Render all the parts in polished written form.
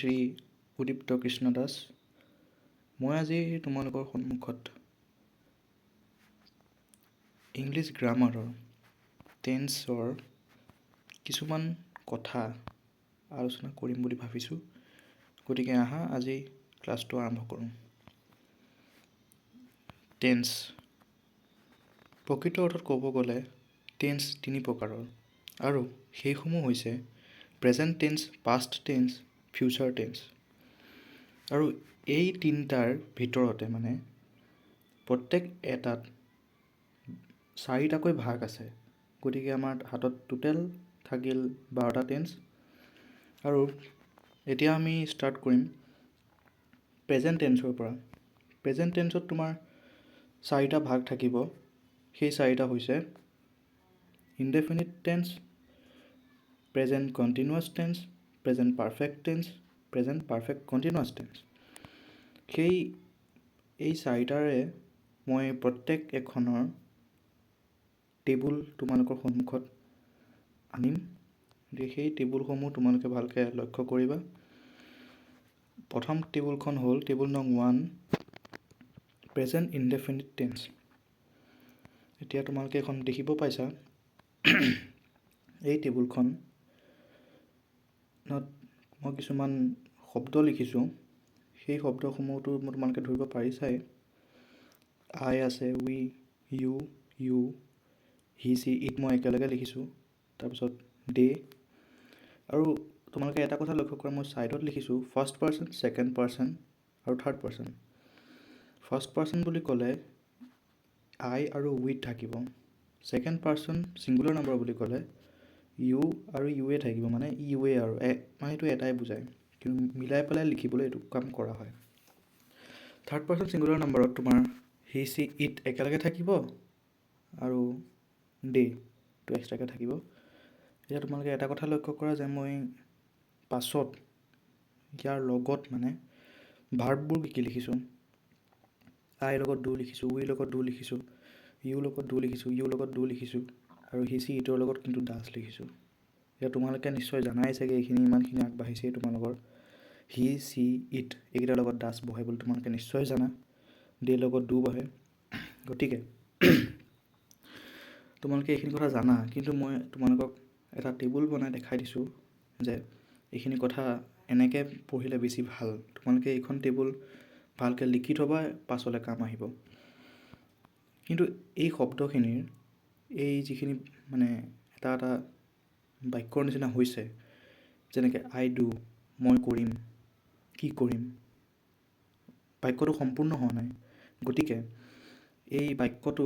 শ্ৰী উদীপ্ত কৃষ্ণ দাস। মই আজি তোমালোকৰ সন্মুখত ইংলিছ গ্ৰামাৰৰ টেন্সৰ কিছুমান কথা আলোচনা কৰিম বুলি ভাবিছোঁ। গতিকে আহা আজি ক্লাছটো আৰম্ভ কৰোঁ। টেন্স প্ৰকৃত অৰ্থত ক'ব গ'লে টেন্স তিনি প্ৰকাৰৰ আৰু সেইসমূহ হৈছে present tense, past tense, future tense. আৰু এই তিনিটাৰ ভিতৰতে মানে প্ৰত্যেক এটাত চাৰিটাকৈ ভাগ আছে। গতিকে আমাৰ হাতত টোটেল থাকিল 12টা টেন্স। আৰু এতিয়া আমি ষ্টাৰ্ট কৰিম প্ৰেজেণ্ট টেন্সৰ পৰা। প্ৰেজেণ্ট টেন্সত তোমাৰ চাৰিটা ভাগ থাকিব। সেই চাৰিটা হৈছে indefinite tense, present continuous tense, present perfect tense, present perfect continuous tense. এই চাৰিটাৰে মই প্ৰত্যেক এখনৰ টেবুল তোমালোকৰ সন্মুখত আনিম। গতিকে সেই টেবুলসমূহ তোমালোকে ভালকৈ লক্ষ্য কৰিবা। প্ৰথম টেবুলখন হ'ল টেবুল নং 1, প্ৰেজেণ্ট ইনডেফিনিট টেন্স। এতিয়া তোমালোকে এখন দেখিব পাইছা। এই টেবুলখনত মই কিছুমান শব্দ লিখিছোঁ। সেই শব্দসমূহতো তোমালোকে ধৰিব পাৰিছাই। আই আছে, উই, ইউ, হি, চি, ইট মই একেলগে লিখিছোঁ। তাৰপিছত দে। আৰু তোমালোকে এটা কথা লক্ষ্য কৰা, মই ছাইডত লিখিছোঁ ফাৰ্ষ্ট পাৰ্চন, ছেকেণ্ড পাৰ্চন আৰু থাৰ্ড পাৰ্চন। ফাৰ্ষ্ট পাৰ্চন বুলি ক'লে আই আৰু উইত থাকিব। ছেকেণ্ড পাৰ্চন ছিংগুলাৰ নাম্বাৰ বুলি ক'লে ইউ আৰু ইউৱে থাকিব, মানে ইউৱে আৰু মানে এইটো এটাই বুজায়, কিন্তু মিলাই পেলাই লিখিবলৈ এইটো কাম কৰা হয়। থাৰ্ড পাৰ্চন ছিংগুলাৰ নাম্বাৰত তোমাৰ হি, চি, ইট একেলগে থাকিব আৰু ডেটো এক্সট্ৰাকৈ থাকিব। এতিয়া তোমালোকে এটা কথা লক্ষ্য কৰা যে মই পাছত ইয়াৰ লগত মানে ভাৰ্ববোৰ কি লিখিছোঁ। আইৰ লগত ডু লিখিছোঁ, উইৰ লগত ডু লিখিছোঁ, ইউৰ লগত ডু লিখিছোঁ, ইউৰ লগত ডু লিখিছোঁ আৰু হি, চি, ইটৰ লগত কিন্তু ডাছ লিখিছোঁ। এতিয়া তোমালোকে নিশ্চয় জানাই চাগে এইখিনি ইমানখিনি আগবাঢ়িছেই তোমালোকৰ। হি, চি, ইট এইকেইটাৰ লগত ডাছ বহে বুলি তোমালোকে নিশ্চয় জানা। ডেৰ লগত ডু বহে। গতিকে তোমালোকে এইখিনি কথা জানা, কিন্তু মই তোমালোকক এটা টেবুল বনাই দেখাই দিছোঁ যে এইখিনি কথা এনেকৈ পঢ়িলে বেছি ভাল। তোমালোকে এইখন টেবুল ভালকৈ লিখি থ'বা, পাছলৈ কাম আহিব। কিন্তু এই শব্দখিনিৰ এই যিখিনি মানে এটা এটা বাক্যৰ নিচিনা হৈছে, যেনেকৈ আই ডু, মই কৰিম, কি কৰিম, বাক্যটো সম্পূৰ্ণ হোৱা নাই। গতিকে এই বাক্যটো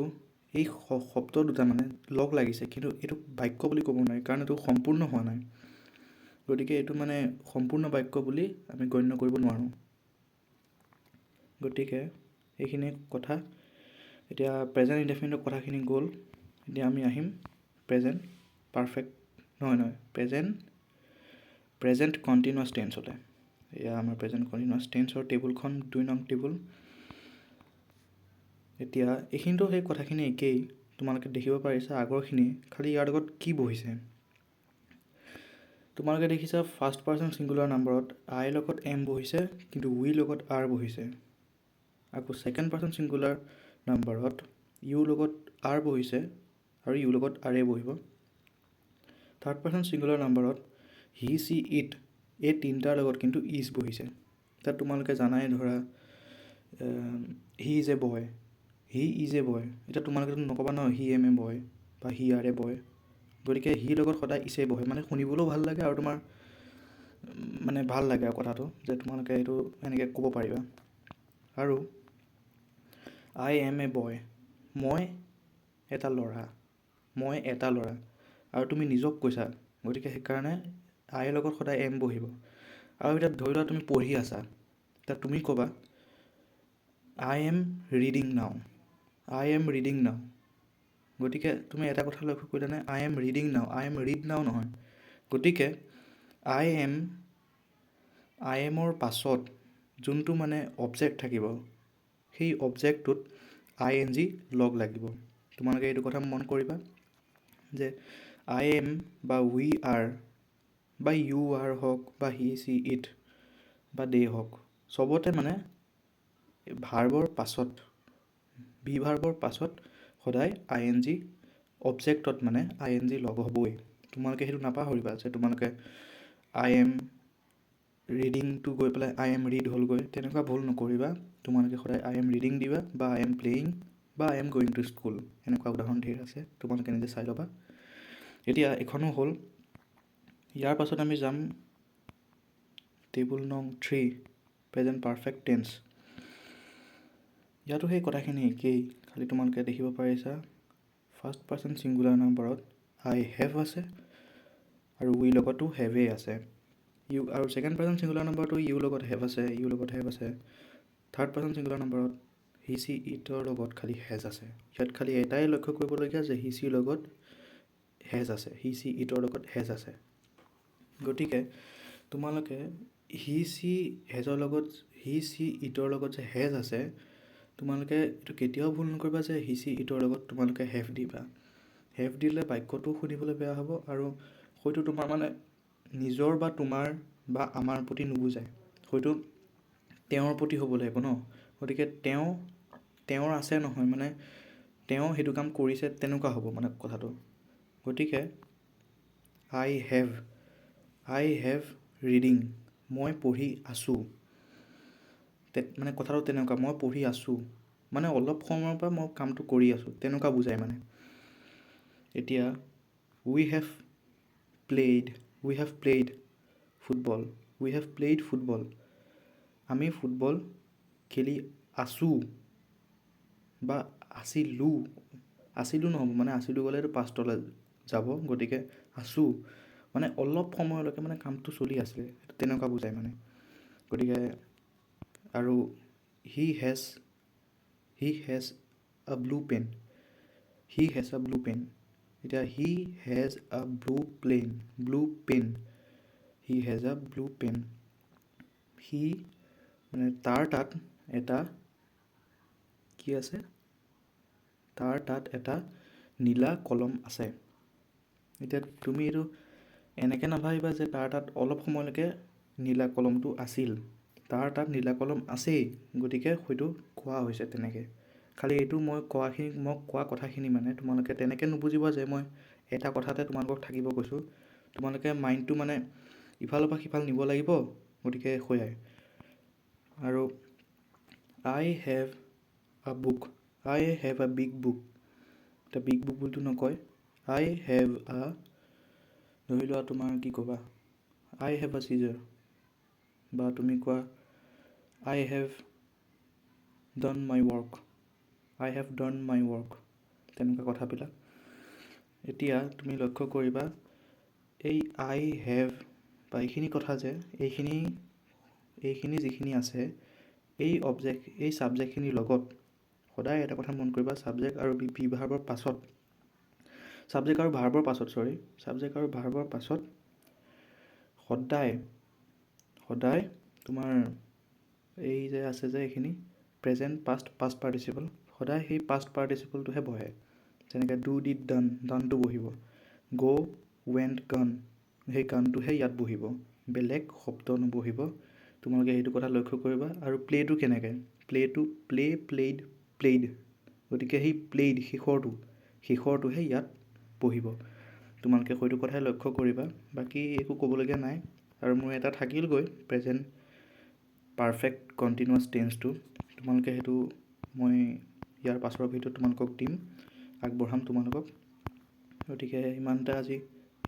এই শব্দ দুটা মানে লগ লাগিছে, কিন্তু এইটো বাক্য বুলি ক'ব নোৱাৰি, কাৰণ এইটো সম্পূৰ্ণ হোৱা নাই। গতিকে এইটো মানে সম্পূৰ্ণ বাক্য বুলি আমি গণ্য কৰিব নোৱাৰোঁ। গতিকে এইখিনি কথা। এতিয়া প্ৰেজেণ্ট ইনডেফিনিটৰ কথাখিনি গ'ল। এতিয়া আমি আহিম প্ৰেজেণ্ট পাৰফেক্ট প্ৰেজেণ্ট কণ্টিনিউৱাছ টেন্সলৈ। এয়া আমাৰ প্ৰেজেণ্ট কণ্টিনিউৱাছ টেন্সৰ টেবুলখন 2 নং টেবুল। এতিয়া এইখিনিতো সেই কথাখিনি একেই, তোমালোকে দেখিব পাৰিছা আগৰখিনি, খালি ইয়াৰ লগত কি বহিছে। তোমালোকে দেখিছা ফাৰ্ষ্ট পাৰ্চন ছিংগুলাৰ নাম্বাৰত আইৰ লগত এম বহিছে, কিন্তু উইৰ লগত আৰ বহিছে। আকৌ ছেকেণ্ড পাৰ্চন ছিংগুলাৰ নাম্বাৰত ইউৰ লগত আৰ বহিছে আৰু ইউৰ লগত আৰে বহিব। থাৰ্ড পাৰ্চন ছিংগুলাৰ নাম্বাৰত হি, চি, ইট এই তিনিটাৰ লগত কিন্তু ইজ বহিছে। তাত তোমালোকে জানাই, ধৰা he is a boy, he is a বয়। এতিয়া তোমালোকেতো নক'বা ন হি এম এ বয় বা হি আৰ এ বয়। গতিকে হিৰ লগত সদায় ইছে বহে, মানে শুনিবলৈও ভাল লাগে আৰু তোমাৰ মানে ভাল লাগে আৰু কথাটো, যে তোমালোকে এইটো এনেকৈ ক'ব পাৰিবা। আৰু আই এম এ বয়, মই এটা ল'ৰা, আৰু তুমি নিজক কৈছা, গতিকে সেইকাৰণে আইৰ লগত সদায় এম বহিব। আৰু এতিয়া ধৰি লোৱা তুমি পঢ়ি আছা, এতিয়া তুমি ক'বা আই এম ৰিডিং নাও। গতিকে তুমি এটা কথা লক্ষ্য কৰিলানে, আই এম ৰিডিং নাও, আই এম ৰিড নাও নহয়। গতিকে আই এমৰ পাছত যোনটো মানে অবজেক্ট থাকিব, সেই অবজেক্টটোত ING লগ লাগিব। তোমালোকে এইটো কথা মন কৰিবা যে আই এম বা উই আৰ বা ইউ আৰ হওক বা হি, চি, ইট, বা ডে হওক, চবতে মানে ভাৰ্বৰ পাছত, বি ভাৰ্বৰ পাছত সদায় ING অবজেক্টত মানে ING লগ হ'বই। তোমালোকে সেইটো নাপাহৰিবা যে তোমালোকে আই এম ৰিডিংটো গৈ পেলাই আই এম ৰিড হ'লগৈ, তেনেকুৱা ভুল নকৰিবা। তোমালোকে সদায় আই এম ৰিডিং দিবা বা আই এম প্লেয়িং বা I am going to school, এনেকুৱা উদাহৰণ ধেৰ আছে, তোমালোকে নিজে চাই ল'বা। এতিয়া এখনো হ'ল। ইয়াৰ পাছত আমি যাম টেবুল নং 3, প্ৰেজেণ্ট পাৰফেক্ট টেন্স। ইয়াতো সেই কথাখিনি একেই, খালি তোমালোকে দেখিব পাৰিছা ফাৰ্ষ্ট পাৰ্চন ছিংগুলাৰ নাম্বাৰত আই হেভ আছে আৰু উই লগতো হেভেই আছে। ইউ আৰু ছেকেণ্ড পাৰ্চন ছিংগুলাৰ নাম্বাৰটো ইউ লগত হেভ আছে, ইউ লগত হেভ আছে। থাৰ্ড পাৰ্চন ছিংগুলাৰ নাম্বাৰত হি চি ইটৰ লগত খালি হেজ আছে। ইয়াত খালি এটাই লক্ষ্য কৰিবলগীয়া যে হি চিৰ লগত হেজ আছে, হি চি ইটৰ লগত হেজ আছে। গতিকে তোমালোকে হি চি ইটৰ লগত যে হেজ আছে, তোমালোকে এইটো কেতিয়াও ভুল নকৰিবা যে হি চি ইটৰ লগত তোমালোকে হেভ দিবা। হেভ দিলে বাক্যটো শুনিবলৈ বেয়া হ'ব আৰু হয়তো তোমাৰ মানে নিজৰ বা তোমাৰ বা আমাৰ প্ৰতি নুবুজায়, হয়তো তেওঁৰ প্ৰতি হ'ব লাগিব ন। গতিকে তেওঁৰ আছে নহয়, মানে তেওঁ সেইটো কাম কৰিছে, তেনেকুৱা হ'ব মানে কথাটো। গতিকে আই হেভ ৰিডিং, মই পঢ়ি আছোঁ, মানে কথাটো তেনেকুৱা, মই পঢ়ি আছোঁ মানে অলপ সময়ৰ পৰা মই কামটো কৰি আছোঁ, তেনেকুৱা বুজায় মানে। এতিয়া উই হেভ প্লেইড ফুটবল, আমি ফুটবল খেলি আছোঁ বা আছিলোঁ নহ'ব, মানে আছিলোঁ গ'লেতো পাষ্টলৈ যাব, গতিকে আছোঁ মানে অলপ সময়লৈকে মানে কামটো চলি আছিলে, তেনেকুৱা বুজায় মানে। গতিকে আৰু হি হেজ আ ব্লু পেন, এতিয়া হি হেজ আ ব্লু পেন, সি মানে তাৰ তাত এটা নীলা কলম আছে। এতিয়া তুমি এইটো এনেকৈ নাভাবিবা যে তাৰ তাত অলপ সময়লৈকে নীলা কলমটো আছিল, তাৰ তাত নীলা কলম আছেই, গতিকে হয়তো কোৱা হৈছে তেনেকৈ। খালি এইটো মই কোৱা কথাখিনি মানে তোমালোকে তেনেকৈ নুবুজিবা যে মই এটা কথাতে তোমালোকক থাকিব কৈছোঁ। তোমালোকে মাইণ্ডটো মানে ইফালৰ পৰা সিফাল নিব লাগিব, গতিকে সেয়াই। আৰু আই হেভ আ বিগ বুক, এতিয়া বিগ বুক বুলিতো নকয়, আই হেভ আ, ধৰি লোৱা তোমাৰ কি ক'বা, আই হেভ আ চিজাৰ, বা তুমি কোৱা আই হেভ ডান মাই ৱৰ্ক, তেনেকুৱা কথাবিলাক। এতিয়া তুমি লক্ষ্য কৰিবা এই আই হেভ বা এইখিনি কথা যে এইখিনি যিখিনি আছে, এই ছাবজেক্টখিনিৰ লগত সদায় এটা কথা মন কৰিবা, ছাবজেক্ট আৰু ভাৰ্বৰ পাছত সদায় তোমাৰ এই যে আছে যে এইখিনি প্ৰেজেণ্ট পাষ্ট পাৰ্টিচিপল, সদায় সেই পাষ্ট পাৰ্টিচিপলটোহে বহে। যেনেকৈ ডু ডিড ডানটো বহিব, গ' ৱেণ্ট গান, সেই গানটোহে ইয়াত বহিব, বেলেগ শব্দ নবহিব। তোমালোকে সেইটো কথা লক্ষ্য কৰিবা। আৰু প্লে'টো কেনেকৈ, প্লেইড, গতিকে সেই প্লেইড শেষৰটোহে ইয়াত বহিব। তোমালোকে সেইটো কথাই লক্ষ্য কৰিবা, বাকী একো ক'বলগীয়া নাই। আৰু মোৰ এটা থাকিলগৈ প্ৰেজেণ্ট পাৰফেক্ট কণ্টিনিউৱাছ টেন্সটো, তোমালোকে সেইটো মই ইয়াৰ পাছৰ ভিডিঅ'ত তোমালোকক দিম, আগবঢ়াম তোমালোকক। গতিকে ইমানতে আজি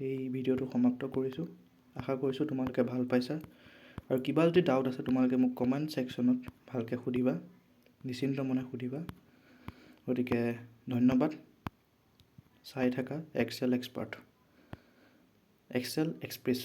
এই ভিডিঅ'টো সমাপ্ত কৰিছোঁ। আশা কৰিছোঁ তোমালোকে ভাল পাইছা, আৰু কিবা যদি ডাউট আছে তোমালোকে মোক কমেণ্ট ছেকশ্যনত ভালকৈ সুধিবা, নিশ্চিন্ত মনে সুধিবা। গতিকে ধন্যবাদ। চাই থাকা এক্সেল এক্সপ্ৰেছ